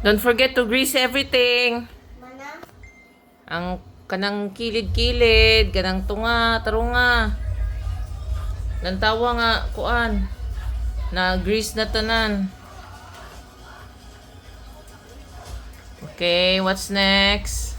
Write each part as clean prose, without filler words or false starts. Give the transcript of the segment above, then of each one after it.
Don't forget to grease everything. Ang kanang kilid-kilid, kanang tunga, tarunga. Lantawa nga, kuan. Na grease na tanan. Okay, what's next?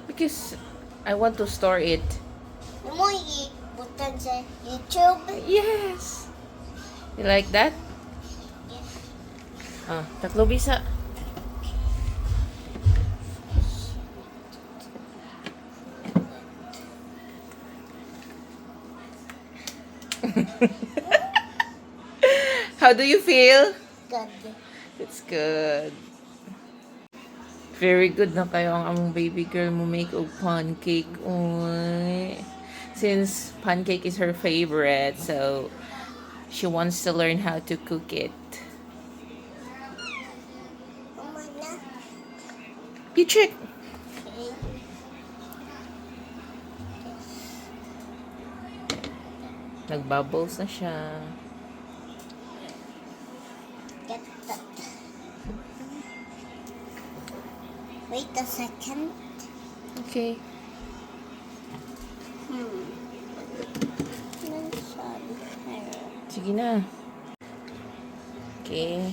Because I want to store it. Mo i-butan sa YouTube? Yes. You like that? Yes. Tatlo bisa. How do you feel? Good. It's good. Very good na kayo ang among baby girl mo make og pancake. Oy. Since pancake is her favorite, so she wants to learn how to cook it. Na. You check. Okay. Nagbubbles na siya. Get that. Wait a second. Okay. Sige na. Okay.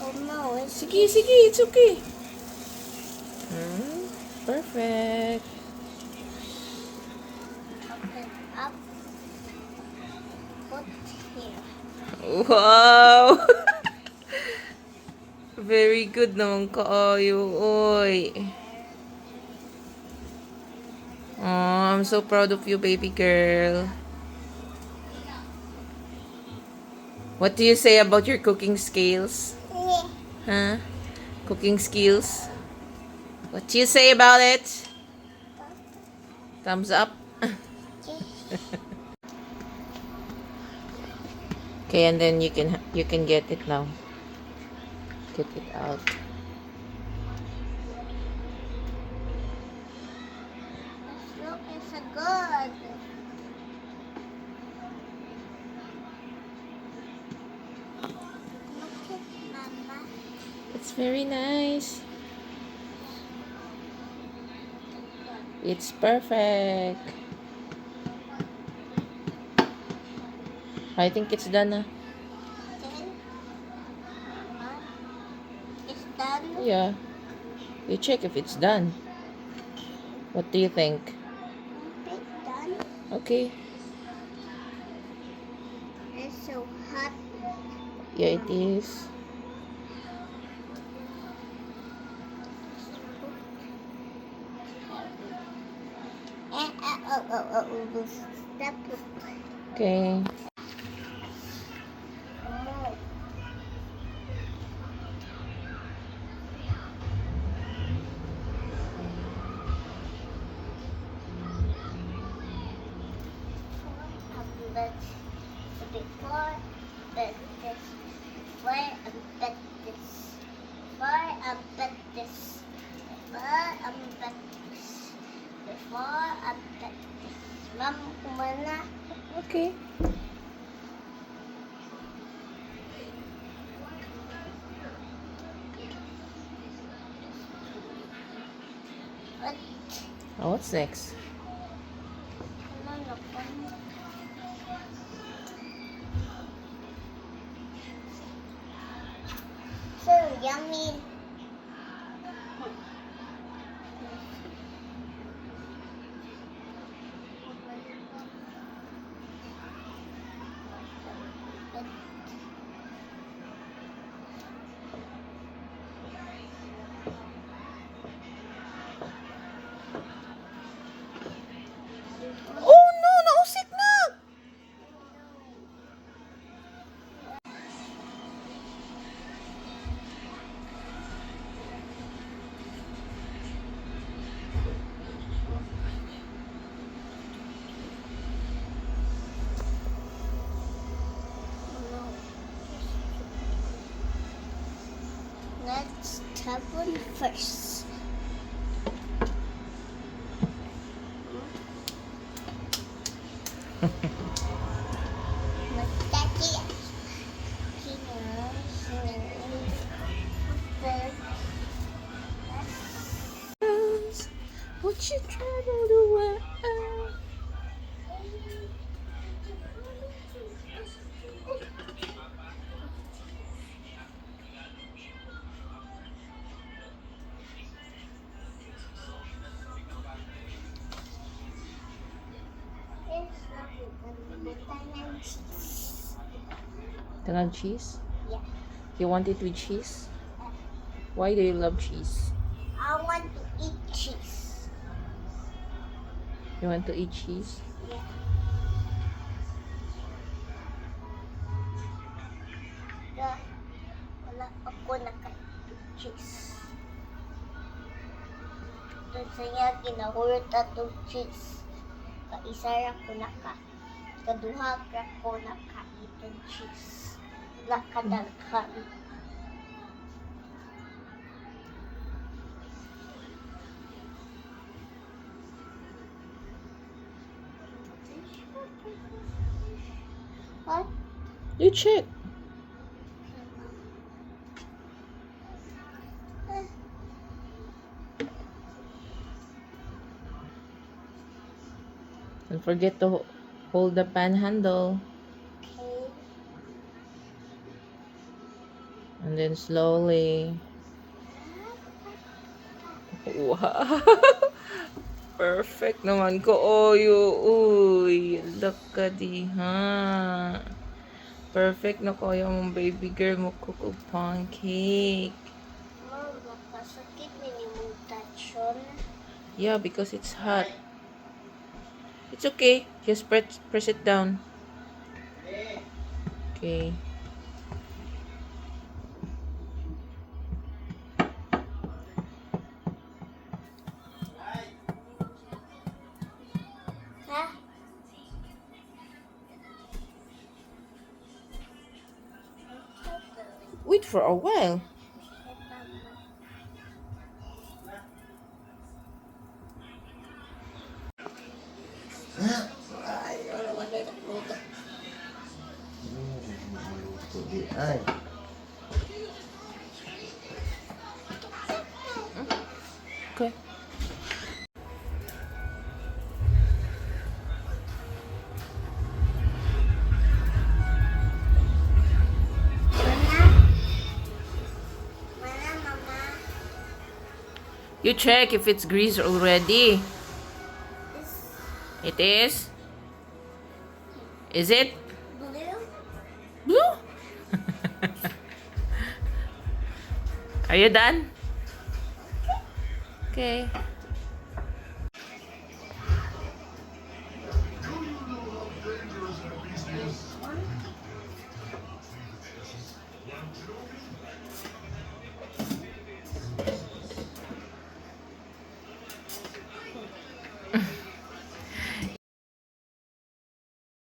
Oh no, Sige, it's okay. Perfect. open up. Put here. Wow! Very good naman kaayo, oy. Oh, I'm so proud of you, baby girl. What do you say about your cooking skills? Huh? Cooking skills? What do you say about it? Thumbs up? Okay, and then you can get it now. Get it out. This look is so good. Look at Mama. It's very nice. It's perfect. I think it's done na. Then, Mama, it's done. Yeah. You check if it's done. What do you think? It's done. Okay. It's so hot. Yeah, it is. Step. Okay. But before bet this, before I bet this, before I bet this, before I bet this, before I bet this. Mom, kumana. Okay. What? Oh, what's next? Yummy. Oh no, nausik na! Let's tap one first. What you trying to do? Talag cheese? Yeah. You want it with cheese? Why do you love cheese? I want to eat cheese. You want to eat cheese? Yeah. Yeah. Wala ako naka-cheese. Doon sa niya, kinahurot atong cheese. Kaisa ra ko naka. Kaduha ra ko naka itong cheese. Wala kadaghan. What? You check. Don't forget to hold the pan handle. Okay. And then slowly. Wow! Perfect naman ko. Uy. Look ka di, ha? Perfect na ko yung baby girl mo cook og pancake. Mom, makasakit ni mong tachon. Yeah, because it's hot. It's okay. Just press it down. Okay. Ha? Wait for a while. Ay. Okay. Mana, mama? You check if it's greased already. This It is? Is it? blue? Blue? Are you done? Okay.